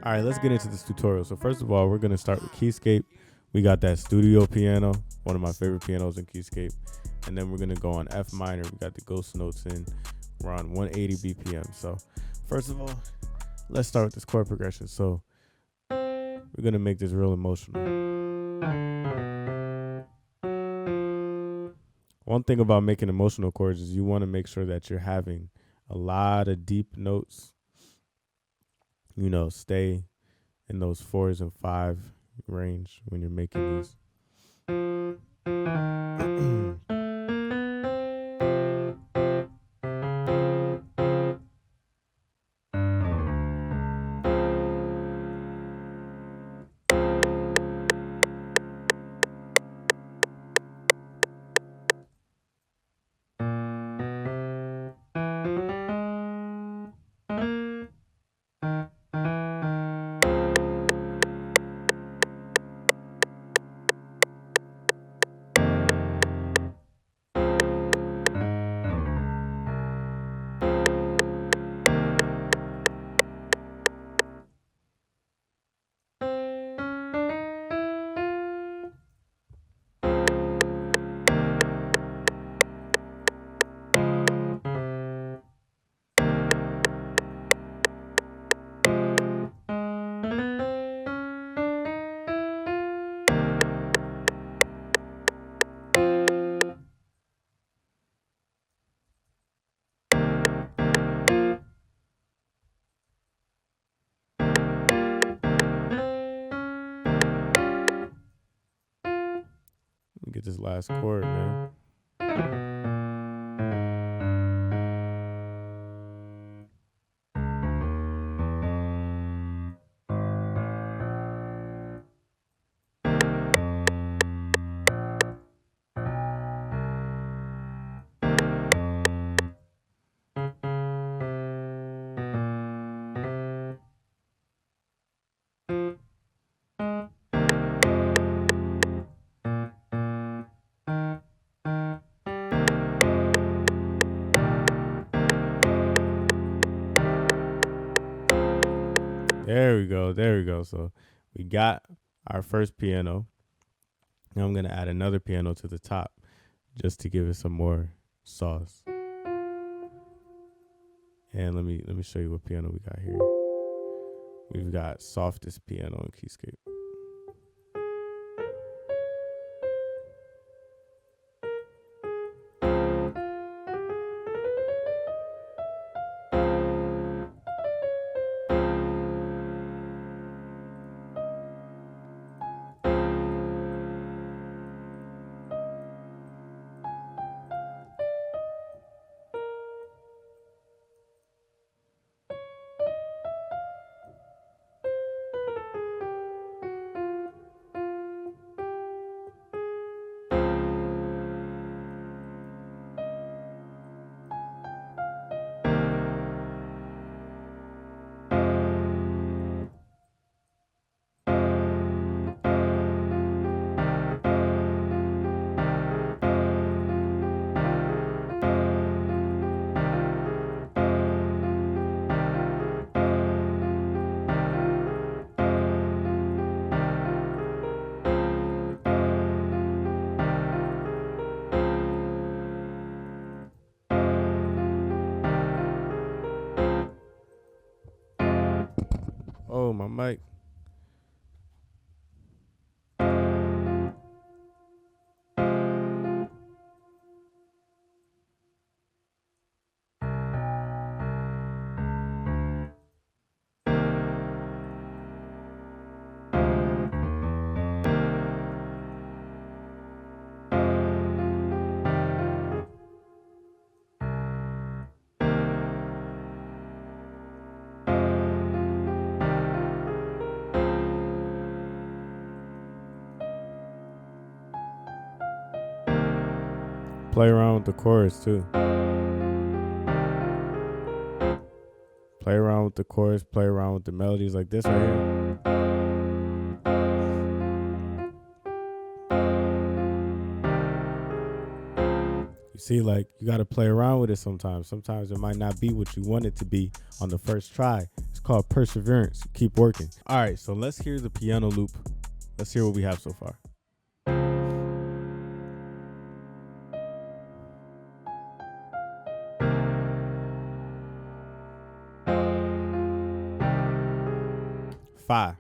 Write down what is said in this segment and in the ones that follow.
All right, let's get into this tutorial. So first of all, we're gonna start with Keyscape. We got that studio piano, one of my favorite pianos in Keyscape. And then we're gonna go on F minor. We got the ghost notes in. We're on 180 BPM. So first of all, let's start with this chord progression. So we're gonna make this real emotional. One thing about making emotional chords is you want to make sure that you're having a lot of deep notes. You know, stay in those 4s and 5 range when you're making these. Let me get this last chord, man. There we go. There we go. So we got our first piano. Now I'm going to add another piano to the top just to give it some more sauce. And let me show you what piano we got here. We've got softest piano in Keyscape. Oh, my mic. Play around with the chorus too. Play around with the chorus, play around with the melodies like this right here. You see, like, you got to play around with it sometimes. Sometimes it might not be what you want it to be on the first try. It's called perseverance. Keep working. All right, so let's hear the piano loop. Let's hear what we have so far. Fa.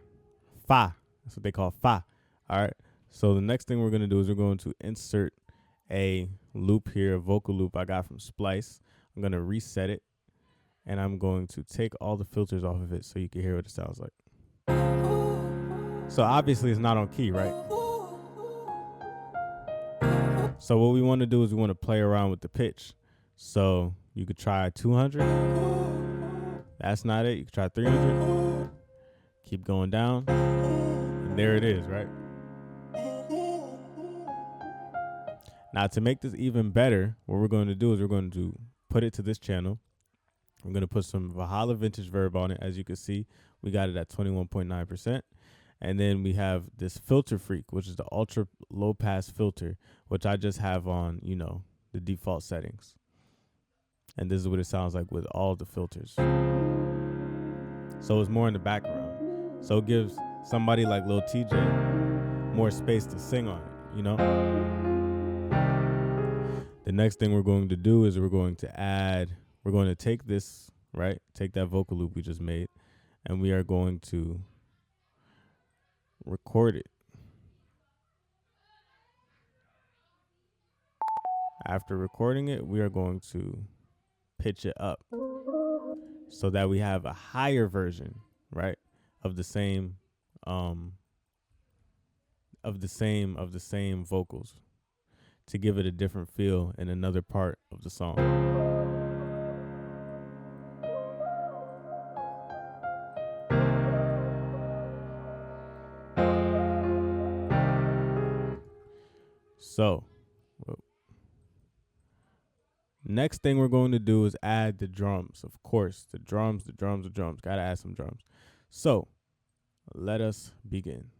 Fa. That's what they call fa. All right. So the next thing we're going to do is we're going to insert a loop here, a vocal loop I got from Splice. I'm going to reset it, and I'm going to take all the filters off of it so you can hear what it sounds like. So obviously it's not on key, right? So what we want to do is we want to play around with the pitch. So you could try 200. That's not it. You could try 300. Keep going down. And there it is, right? Now, to make this even better, what we're going to do is we're going to put it to this channel. I'm going to put some Valhalla Vintage Verb on it. As you can see, we got it at 21.9%. And then we have this Filter Freak, which is the ultra low pass filter, which I just have on, you know, the default settings. And this is what it sounds like with all the filters. So it's more in the background. So it gives somebody like Lil Tjay more space to sing on it, you know? The next thing we're going to do is we're going to take this, right? Take that vocal loop we just made, and we are going to record it. After recording it, we are going to pitch it up so that we have a higher version, right, of the same vocals to give it a different feel in another part of the song. So, next thing we're going to do is add the drums. Of course, the drums. Gotta add some drums. So, let us begin.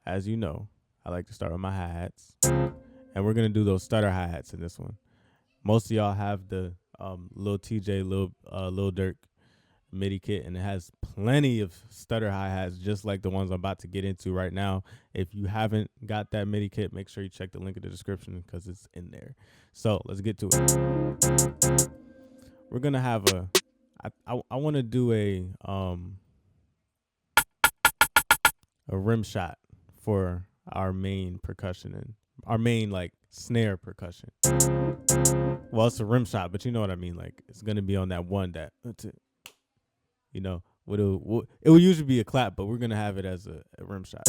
As you know, I like to start with my hi-hats. And we're going to do those stutter hi-hats in this one. Most of y'all have the Lil Tjay, Lil Durk MIDI kit, and it has plenty of stutter hi-hats just like the ones I'm about to get into right now. If you haven't got that MIDI kit, make sure you check the link in the description because it's in there. So let's get to it. We're going to have I want to do a rim shot for our main percussion and our main like snare percussion. Well, it's a rim shot, but you know what I mean. Like it's gonna be on that one that, you know, it will usually be a clap, but we're gonna have it as a rim shot.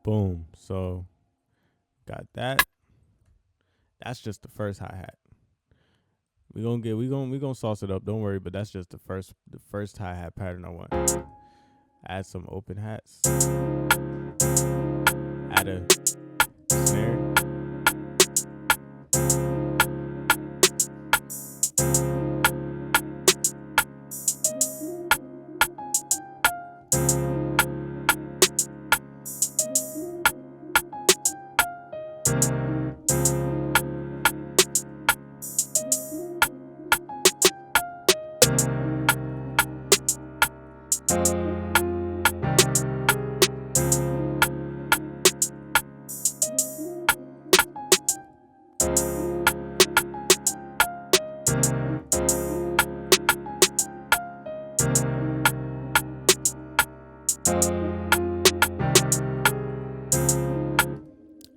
Boom. So got that. That's just the first hi-hat. We gonna sauce it up, don't worry, but that's just the first hi-hat pattern I want. Add some open hats. Add a snare.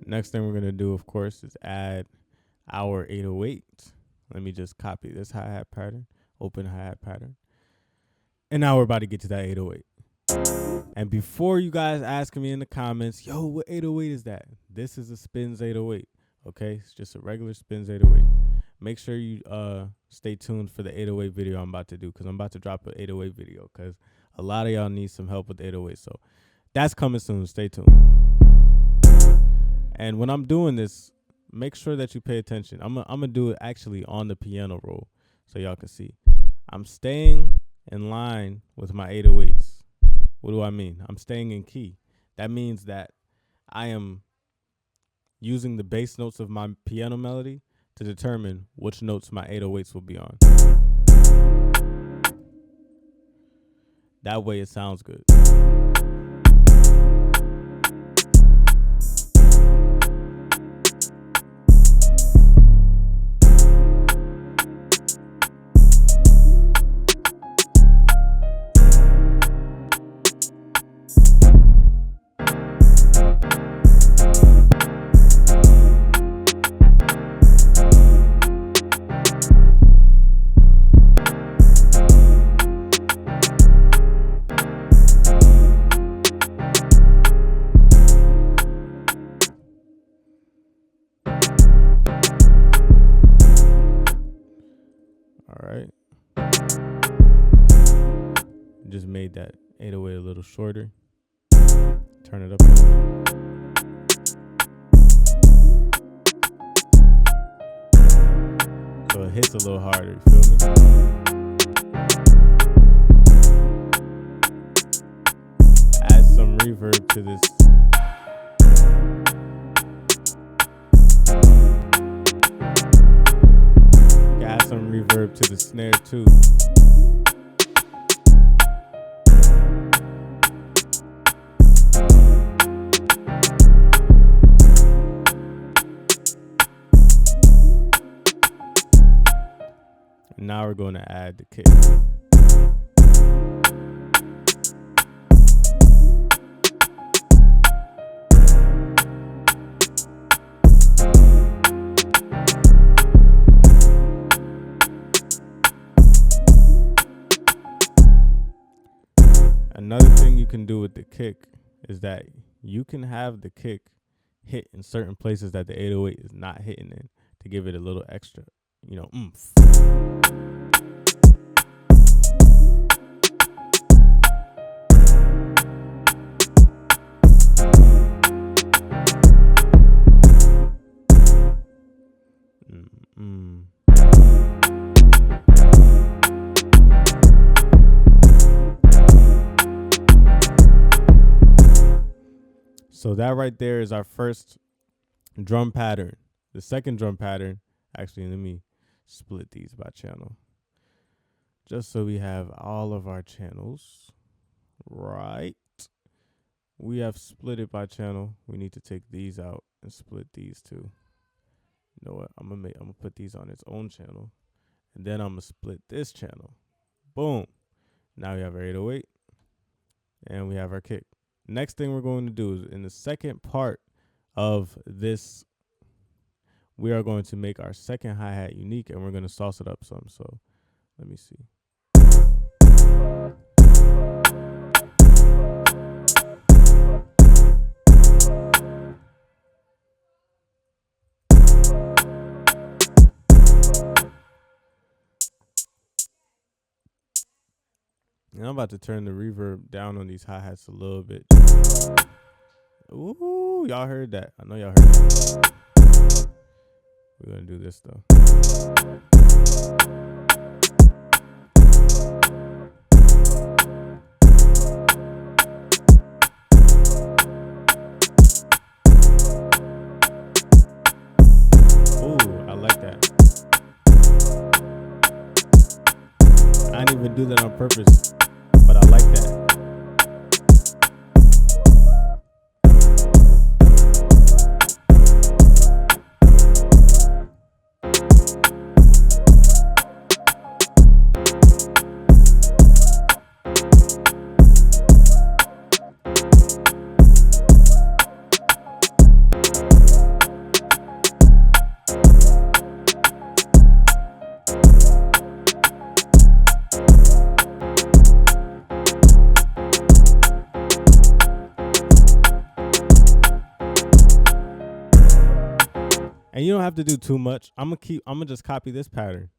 Next thing we're going to do, of course, is add our 808. Let me just copy this hi-hat pattern. open hi-hat pattern. And now we're about to get to that 808. And before you guys asking me in the comments, yo, what 808 is that? This is a Spins 808. Okay, it's just a regular Spins 808. Make sure you stay tuned for the 808 video I'm about to do, because I'm about to drop an 808 video, because a lot of y'all need some help with 808. So that's coming soon. Stay tuned. And when I'm doing this, make sure that you pay attention. I'm gonna do it actually on the piano roll so y'all can see. I'm staying in line with my 808s. What do I mean? I'm staying in key. That means that I am using the bass notes of my piano melody to determine which notes my 808s will be on. That way it sounds good. Just made that 808 a little shorter. Turn it up a little. So it hits a little harder, you feel me? Add some reverb to this. Add some reverb to the snare too. Now we're going to add the kick. Another thing you can do with the kick is that you can have the kick hit in certain places that the 808 is not hitting in to give it a little extra, oomph. So that right there is our first drum pattern. The second drum pattern, actually, let me split these by channel, just so we have all of our channels right. We have split it by channel. We need to take these out and split these two. You know what? I'm gonna put these on its own channel, and then I'm gonna split this channel. Boom. Now we have our 808, and we have our kick. Next thing we're going to do is in the second part of this, we are going to make our second hi-hat unique, and we're going to sauce it up some. So let me see. And I'm about to turn the reverb down on these hi-hats a little bit. Ooh, y'all heard that. I know y'all heard that. We're going to do this, though. Ooh, I like that. I didn't even do that on purpose, but I like that. And you don't have to do too much. I'm gonna just copy this pattern.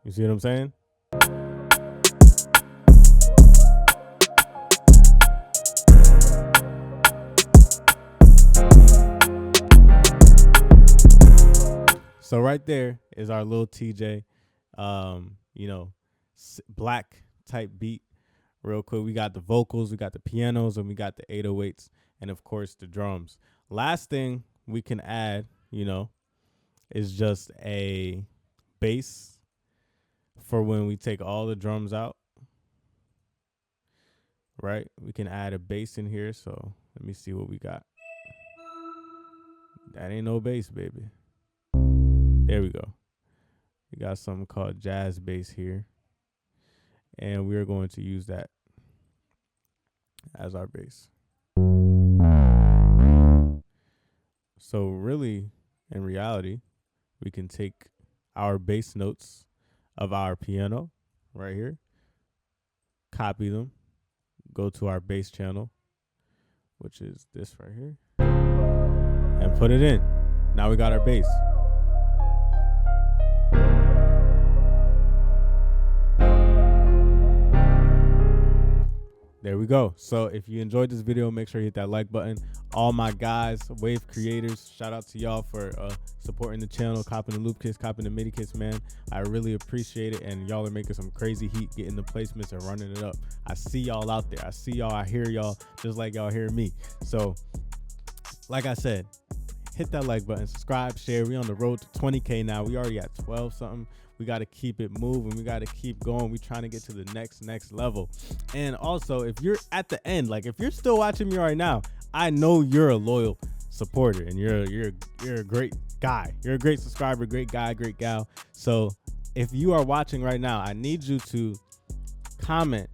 You see what I'm saying? So right there is our Lil Tjay, black type beat. Real quick, we got the vocals, we got the pianos, and we got the 808s, and of course the drums. Last thing we can add, is just a bass for when we take all the drums out. Right? We can add a bass in here. So let me see what we got. That ain't no bass, baby. There we go. We got something called jazz bass here. And we're going to use that as our bass. So really, in reality, we can take our bass notes of our piano right here, copy them, go to our bass channel, which is this right here, and put it in. Now we got our bass. There we go. So if you enjoyed this video, make sure you hit that like button. All my guys, Wave creators, shout out to y'all for supporting the channel, copping the loop kits, copping the MIDI kits, man. I really appreciate it. And y'all are making some crazy heat, getting the placements and running it up. I see y'all out there. I see y'all. I hear y'all just like y'all hear me. So like I said, hit that like button, subscribe, share. We on the road to 20K now. We already at 12 something. We got to keep it moving. We got to keep going. We trying to get to the next level. And also, if you're at the end, like if you're still watching me right now, I know you're a loyal supporter and you're a great guy. You're a great subscriber, great guy, great gal. So if you are watching right now, I need you to comment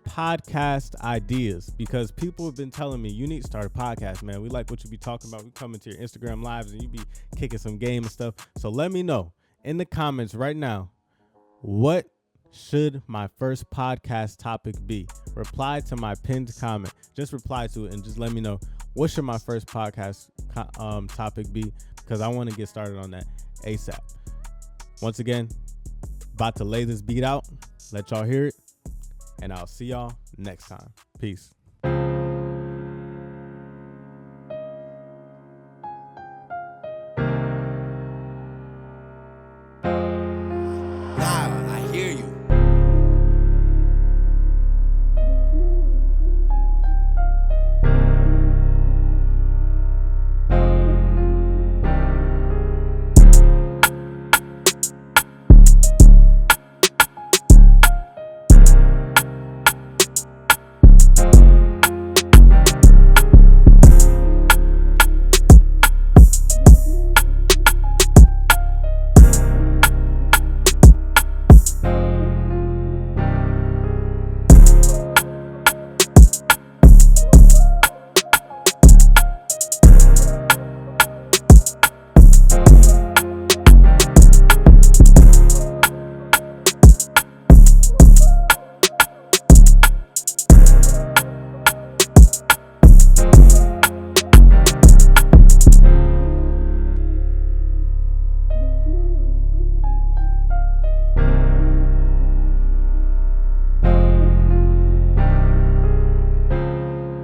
podcast ideas, because people have been telling me you need to start a podcast, man. We like what you be talking about. We come into your Instagram lives and you be kicking some game and stuff. So let me know in the comments right now, what should my first podcast topic be? Reply to my pinned comment. Just reply to it and just let me know, what should my first podcast topic be? Because I want to get started on that ASAP. Once again, about to lay this beat out. Let y'all hear it. And I'll see y'all next time. Peace.